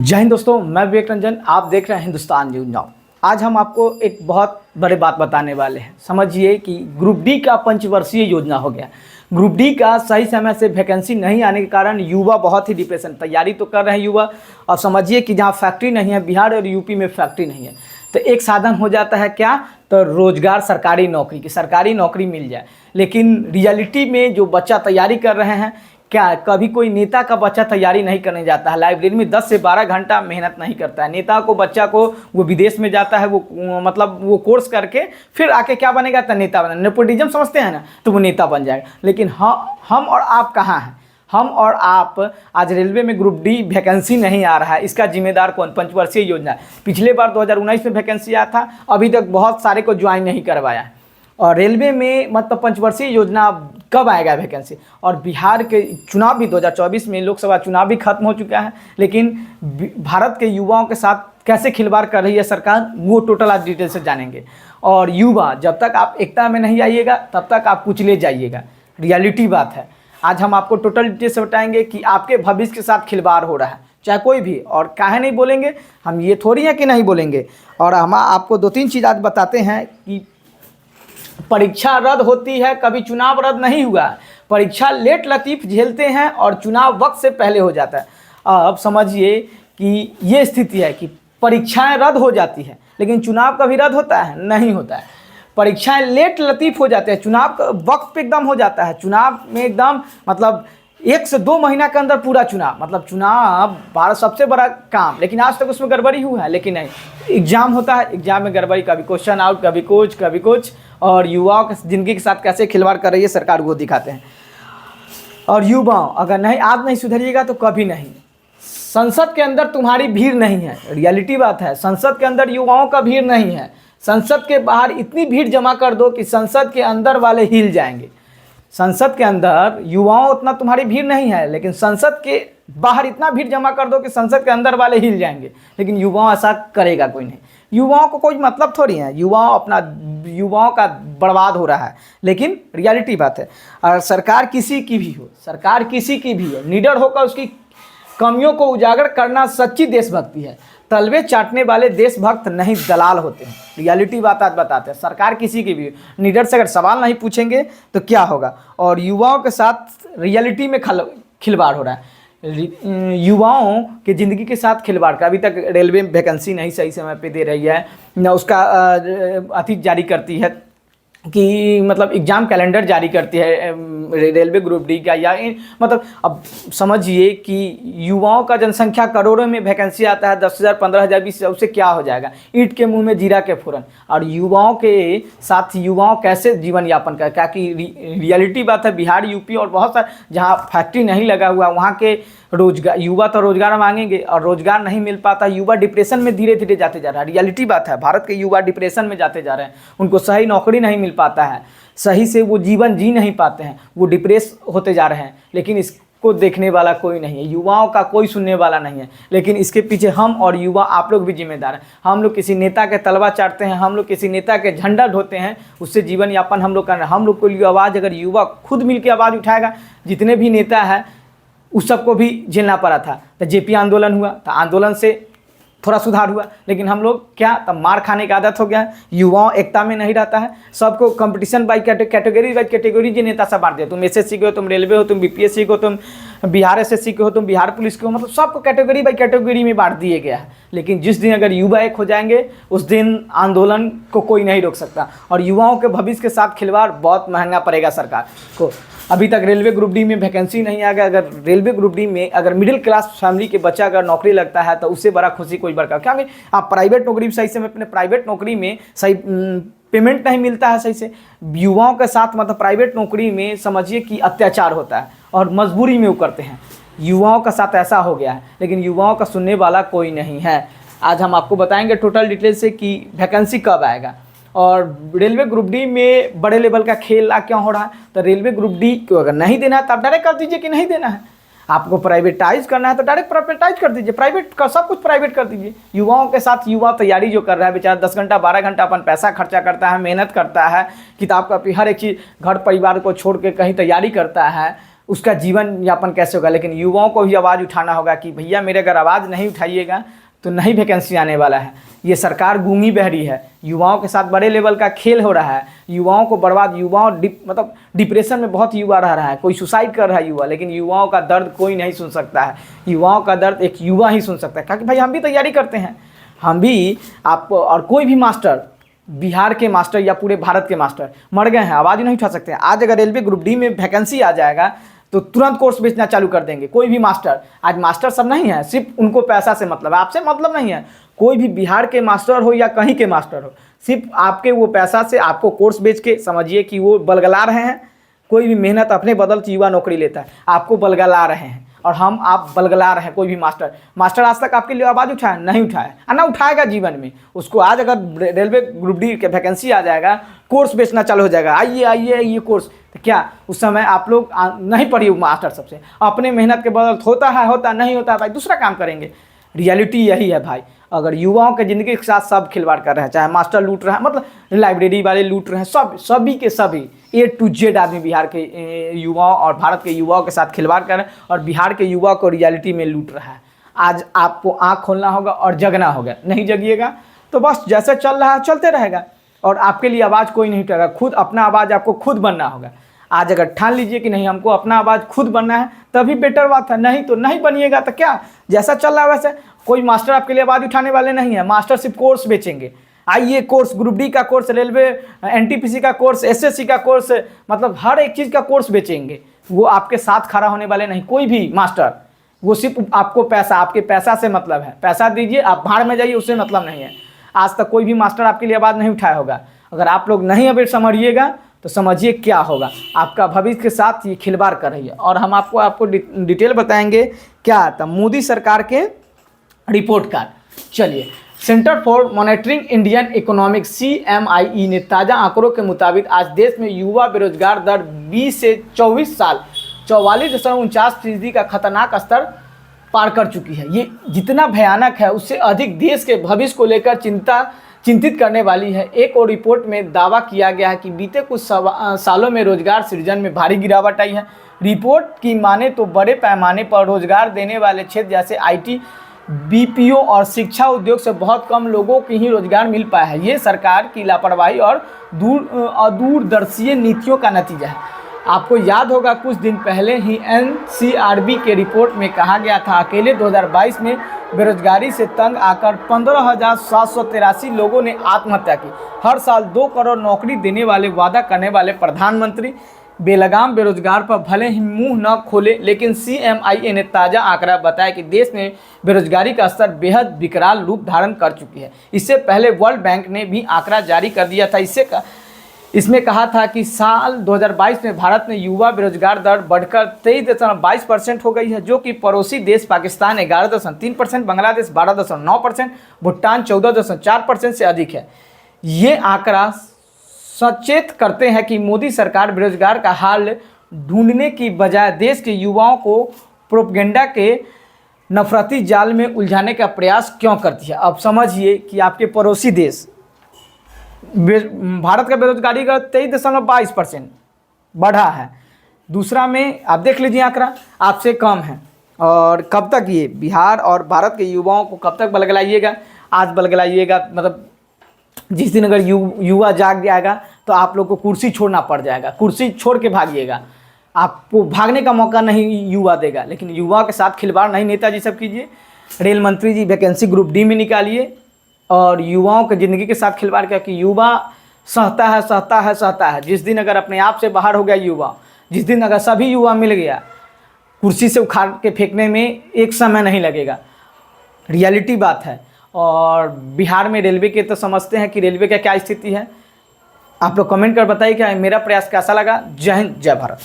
जय हिंद दोस्तों, मैं विवेक रंजन। आप देख रहे हैं हिंदुस्तान न्यूज़ नाउ। आज हम आपको एक बहुत बड़े बात बताने वाले हैं। समझिए कि ग्रुप डी का पंचवर्षीय योजना हो गया। ग्रुप डी का सही समय से वैकेंसी नहीं आने के कारण युवा बहुत ही डिप्रेशन, तैयारी तो कर रहे हैं युवा, और समझिए कि जहाँ फैक्ट्री नहीं है, बिहार और यूपी में फैक्ट्री नहीं है, तो एक साधन हो जाता है क्या, तो रोजगार, सरकारी नौकरी की सरकारी नौकरी मिल जाए। लेकिन रियलिटी में जो बच्चा तैयारी कर रहे हैं, क्या कभी कोई नेता का बच्चा तैयारी नहीं करने जाता है, लाइब्रेरी में 10 से 12 घंटा मेहनत नहीं करता है। नेता को बच्चा को वो विदेश में जाता है, वो मतलब वो कोर्स करके फिर आके क्या बनेगा, तो नेता बनेगा। नेपोटिज्म समझते हैं ना, तो वो नेता बन जाएगा। लेकिन हम और आप कहाँ हैं? हम और आप आज रेलवे में ग्रुप डी वैकेंसी नहीं आ रहा है, इसका जिम्मेदार कौन? पंचवर्षीय योजना। पिछले बार 2019 में वैकेंसी आया था, अभी तक बहुत सारे को ज्वाइन नहीं करवाया है। और रेलवे में मतलब पंचवर्षीय योजना कब आएगा वैकेंसी? और बिहार के चुनाव भी 2024 में लोकसभा चुनाव भी खत्म हो चुका है, लेकिन भारत के युवाओं के साथ कैसे खिलवाड़ कर रही है सरकार, वो टोटल आज डिटेल से जानेंगे। और युवा, जब तक आप एकता में नहीं आइएगा तब तक आप कुचले जाइएगा। रियलिटी बात है। आज हम आपको टोटल डिटेल से बताएंगे कि आपके भविष्य के साथ खिलवाड़ हो रहा है, चाहे कोई भी। और काहे नहीं बोलेंगे हम, ये थोड़ी है कि नहीं बोलेंगे। और हम आपको 2-3 चीज़ आज बताते हैं कि परीक्षा रद्द होती है, कभी चुनाव रद्द नहीं हुआ। परीक्षा लेट लतीफ़ झेलते हैं और चुनाव वक्त से पहले हो जाता है। अब समझिए कि ये स्थिति है कि परीक्षाएं रद्द हो जाती है, लेकिन चुनाव कभी रद्द होता है? नहीं होता है। परीक्षाएं लेट लतीफ़ हो जाते हैं, चुनाव का वक्त पे एकदम हो जाता है। चुनाव में एकदम मतलब 1 से 2 महीना के अंदर पूरा चुनाव, मतलब चुनाव भारत सबसे बड़ा काम, लेकिन आज तक उसमें गड़बड़ी हुआ है। लेकिन नहीं, एग्ज़ाम होता है, एग्ज़ाम में गड़बड़ी, कभी क्वेश्चन आउट, कभी कुछ। और युवाओं की ज़िंदगी के साथ कैसे खिलवाड़ कर रही है सरकार, वो दिखाते हैं। और युवाओं, अगर नहीं आज नहीं सुधरिएगा तो कभी नहीं। संसद के अंदर तुम्हारी भीड़ नहीं है, रियलिटी बात है। संसद के अंदर युवाओं का भीड़ नहीं है। संसद के बाहर इतनी भीड़ जमा कर दो कि संसद के अंदर वाले हिल जाएंगे। संसद के अंदर युवाओं उतना तुम्हारी भीड़ नहीं है, लेकिन संसद के बाहर इतना भीड़ जमा कर दो कि संसद के अंदर वाले हिल जाएंगे। लेकिन युवाओं ऐसा करेगा कोई नहीं। युवाओं को कोई मतलब थोड़ी है, युवाओं का बर्बाद हो रहा है। लेकिन रियलिटी बात है। और सरकार किसी की भी हो, निडर होकर उसकी कमियों को उजागर करना सच्ची देशभक्ति है। तलवे चाटने वाले देशभक्त नहीं, दलाल होते हैं। रियलिटी बात आज बताते हैं। सरकार किसी की भी, निडर से अगर सवाल नहीं पूछेंगे तो क्या होगा। और युवाओं के साथ रियलिटी में खिलवाड़ हो रहा है। युवाओं के ज़िंदगी के साथ खिलवाड़ का। अभी तक रेलवे में वैकेंसी नहीं सही समय पे दे रही है, न उसका अति जारी करती है कि मतलब एग्ज़ाम कैलेंडर जारी करती है रेलवे ग्रुप डी का। या मतलब अब समझिए कि युवाओं का जनसंख्या करोड़ों में वैकेंसी आता है, 10,000, 15,000, 20,000, उससे क्या हो जाएगा? ईंट के मुंह में जीरा के फौरन। और युवाओं के साथ युवाओं कैसे जीवन यापन करें? क्या कि रियलिटी बात है, बिहार, यूपी और बहुत सारे जहाँ फैक्ट्री नहीं लगा हुआ, वहाँ के युवा तो रोजगार मांगेंगे और रोजगार नहीं मिल पाता। युवा डिप्रेशन में धीरे धीरे जाते जा रहा है। रियलिटी बात है, भारत के युवा डिप्रेशन में जाते जा रहे हैं। उनको सही नौकरी नहीं मिल पाता है, सही से वो जीवन जी नहीं पाते हैं, वो डिप्रेस होते जा रहे हैं। लेकिन इसको देखने वाला कोई नहीं है, युवाओं का कोई सुनने वाला नहीं है। लेकिन इसके पीछे हम और युवा, आप लोग भी जिम्मेदार हैं। हम लोग किसी नेता के तलवा चाटते हैं, हम लोग किसी नेता के झंडा ढोते हैं, उससे जीवन यापन हम लोग कर रहे हैं। हम लोग को लिए आवाज़, अगर युवा खुद मिल के आवाज़ उठाएगा, जितने भी नेता है उस सबको भी झेलना पड़ा था। तो जेपी आंदोलन हुआ, तो आंदोलन से थोड़ा सुधार हुआ। लेकिन हम लोग क्या, तब मार खाने की आदत हो गया है। युवाओं एकता में नहीं रहता है, सबको कंपटीशन बाई कैटेगरी जी नेता सब बांट दिया। तुम एसएससी के हो, तुम रेलवे हो, तुम बीपीएससी को, तुम बिहार एसएससी के हो, तुम बिहार पुलिस के हो, मतलब सबको कैटेगरी बाई कैटेगरी में बांट दिए गया है। लेकिन जिस दिन अगर युवा एक हो जाएंगे, उस दिन आंदोलन को कोई नहीं रोक सकता। और युवाओं के भविष्य के साथ खिलवाड़ बहुत महंगा पड़ेगा सरकार को। अभी तक रेलवे ग्रुप डी में वैकेंसी नहीं आ गया। अगर रेलवे ग्रुप डी में अगर मिडिल क्लास फैमिली के बच्चा अगर नौकरी लगता है तो उससे बड़ा खुशी कोई बड़ा, क्योंकि आप प्राइवेट नौकरी में सही से, अपने प्राइवेट नौकरी में सही पेमेंट नहीं मिलता है सही से। युवाओं के साथ मतलब प्राइवेट नौकरी में समझिए कि अत्याचार होता है और मजबूरी में वो करते हैं। युवाओं का साथ ऐसा हो गया है, लेकिन युवाओं का सुनने वाला कोई नहीं है। आज हम आपको बताएंगे टोटल डिटेल से कि वैकेंसी कब आएगा और रेलवे ग्रुप डी में बड़े लेवल का खेल क्यों हो रहा है। तो रेलवे ग्रुप डी को अगर नहीं देना है तो आप डायरेक्ट कर दीजिए कि नहीं देना है। आपको प्राइवेटाइज करना है तो डायरेक्ट प्राइवेटाइज कर दीजिए, प्राइवेट का सब कुछ प्राइवेट कर दीजिए। युवाओं के साथ युवा तैयारी जो कर रहा है, बेचारा 10 घंटा 12 घंटा अपन पैसा खर्चा करता है, मेहनत करता है, किताब कॉपी हर एक चीज़, घर परिवार को छोड़ के कहीं तैयारी करता है, उसका जीवन यापन कैसे होगा। लेकिन युवाओं को भी आवाज़ उठाना होगा कि भैया मेरे अगर आवाज़ नहीं उठाइएगा तो नहीं वैकेंसी आने वाला है। ये सरकार गूंगी बहरी है, युवाओं के साथ बड़े लेवल का खेल हो रहा है, युवाओं को बर्बाद, युवाओं मतलब डिप्रेशन में बहुत युवा रह रहा है, कोई सुसाइड कर रहा है युवा, लेकिन युवाओं का दर्द कोई नहीं सुन सकता है। युवाओं का दर्द एक युवा ही सुन सकता है, क्योंकि भाई हम भी तैयारी करते हैं, हम भी आपको, और कोई भी मास्टर, बिहार के मास्टर या पूरे भारत के मास्टर मर गए हैं, आवाज़ नहीं उठा सकते हैं। आज अगर रेलवे ग्रुप डी में वैकेंसी आ जाएगा तो तुरंत कोर्स बेचना चालू कर देंगे कोई भी मास्टर। आज मास्टर सब नहीं है, सिर्फ उनको पैसा से मतलब है, आपसे मतलब नहीं है। कोई भी बिहार के मास्टर हो या कहीं के मास्टर हो, सिर्फ आपके वो पैसा से आपको कोर्स बेच के समझिए कि वो बलगला रहे हैं। कोई भी मेहनत अपने बदल युवा नौकरी लेता है, आपको बलगला रहे हैं और आप बलगला रहे हैं। कोई भी मास्टर आज तक आपके लिए आवाज़ उठाया नहीं, उठाया ना उठाएगा जीवन में। उसको आज अगर रेलवे ग्रुप डी के वैकेंसी आ जाएगा, कोर्स बेचना चालू हो जाएगा, आइए आइए ये कोर्स, तो क्या उस समय आप लोग नहीं पढ़िए मास्टर सबसे, अपने मेहनत के बदल होता नहीं होता भाई दूसरा काम करेंगे। रियलिटी यही है भाई, अगर युवाओं के ज़िंदगी के साथ सब खिलवाड़ कर रहे हैं, चाहे मास्टर लूट रहे हैं, मतलब लाइब्रेरी वाले लूट रहे हैं, सभी के सभी A to Z आदमी बिहार के युवाओं और भारत के युवाओं के साथ खिलवाड़ कर रहे हैं और बिहार के युवा को रियलिटी में लूट रहा है। आज आपको आँख खोलना होगा और जगना होगा, नहीं जगिएगा तो बस जैसे चल रहा है चलते रहेगा और आपके लिए आवाज़ कोई नहीं उठाएगा। खुद अपना आवाज़ आपको खुद बनना होगा। आज अगर ठान लीजिए कि नहीं हमको अपना आवाज़ खुद बनना है तभी बेटर बात है, नहीं तो नहीं बनिएगा तो क्या जैसा चल रहा है वैसे। कोई मास्टर आपके लिए आवाज़ उठाने वाले नहीं है, मास्टर सिर्फ कोर्स बेचेंगे। आइए कोर्स, ग्रुप डी का कोर्स, रेलवे NTPC का कोर्स, SSC का कोर्स, मतलब हर एक चीज़ का कोर्स बेचेंगे। वो आपके साथ खड़ा होने वाले नहीं कोई भी मास्टर, वो सिर्फ आपको पैसा, आपके पैसा से मतलब है, पैसा दीजिए आप भाड़ में जाइए, उससे मतलब नहीं है। आज तक कोई भी मास्टर आपके लिए आवाज़ नहीं उठाया होगा। अगर आप लोग नहीं अभी समझिएगा तो समझिए क्या होगा, आपका भविष्य के साथ ये खिलवाड़ कर रही है। और हम आपको डिटेल बताएंगे क्या आता मोदी सरकार के रिपोर्ट कार्ड। चलिए, centre for monitoring Indian economic CMIE ने ताज़ा आंकड़ों के मुताबिक आज देश में युवा बेरोजगार दर 20 से 24 साल 44.49% का खतरनाक स्तर पार कर चुकी है। ये जितना भयानक है उससे अधिक देश के भविष्य को लेकर चिंतित करने वाली है। एक और रिपोर्ट में दावा किया गया है कि बीते कुछ सालों में रोजगार सृजन में भारी गिरावट आई है। रिपोर्ट की माने तो बड़े पैमाने पर रोजगार देने वाले क्षेत्र जैसे IT, BPO और शिक्षा उद्योग से बहुत कम लोगों को ही रोजगार मिल पाया है। ये सरकार की लापरवाही और दूरदर्शी नीतियों का नतीजा है। आपको याद होगा कुछ दिन पहले ही NCRB के रिपोर्ट में कहा गया था अकेले 2022 में बेरोजगारी से तंग आकर 15,783 लोगों ने आत्महत्या की। हर साल 2 करोड़ नौकरी देने वाले वादा करने वाले प्रधानमंत्री बेलगाम बेरोजगार पर भले ही मुंह न खोले, लेकिन CMIE ने ताज़ा आंकड़ा बताया कि देश में बेरोजगारी का स्तर बेहद विकराल रूप धारण कर चुकी है। इससे पहले वर्ल्ड बैंक ने भी आंकड़ा जारी कर दिया था। इसमें कहा था कि साल 2022 में भारत में युवा बेरोजगार दर बढ़कर 23.22% हो गई है, जो कि पड़ोसी देश पाकिस्तान 11.3%, बांग्लादेश 12.9%, भूटान 14.4% से अधिक है। ये आंकड़ा सचेत करते हैं कि मोदी सरकार बेरोजगार का हाल ढूंढने की बजाय देश के युवाओं को प्रोपेगेंडा के नफरती जाल में उलझाने का प्रयास क्यों करती है। अब समझिए कि आपके पड़ोसी देश भारत का बेरोजगारी का 23.22% बढ़ा है, दूसरा में आप देख लीजिए आंकड़ा आपसे कम है। और कब तक ये बिहार और भारत के युवाओं को कब तक बलगलाइएगा। आज बलगलाइएगा मतलब जिस दिन अगर युवा जाग जाएगा तो आप लोग को कुर्सी छोड़ना पड़ जाएगा, कुर्सी छोड़ के भागिएगा। आपको भागने का मौका नहीं युवा देगा, लेकिन युवा के साथ खिलवाड़ नहीं नेताजी सब कीजिए। रेल मंत्री जी वैकेंसी ग्रुप डी में निकालिए और युवाओं के ज़िंदगी के साथ खिलवाड़ किया कि युवा सहता है। जिस दिन अगर अपने आप से बाहर हो गया युवा, जिस दिन अगर सभी युवा मिल गया, कुर्सी से उखाड़ के फेंकने में एक समय नहीं लगेगा। रियलिटी बात है। और बिहार में रेलवे के तो समझते हैं कि रेलवे का क्या स्थिति है। आप लोग कमेंट कर बताइए कि मेरा प्रयास कैसा लगा। जय हिंद, जय भारत।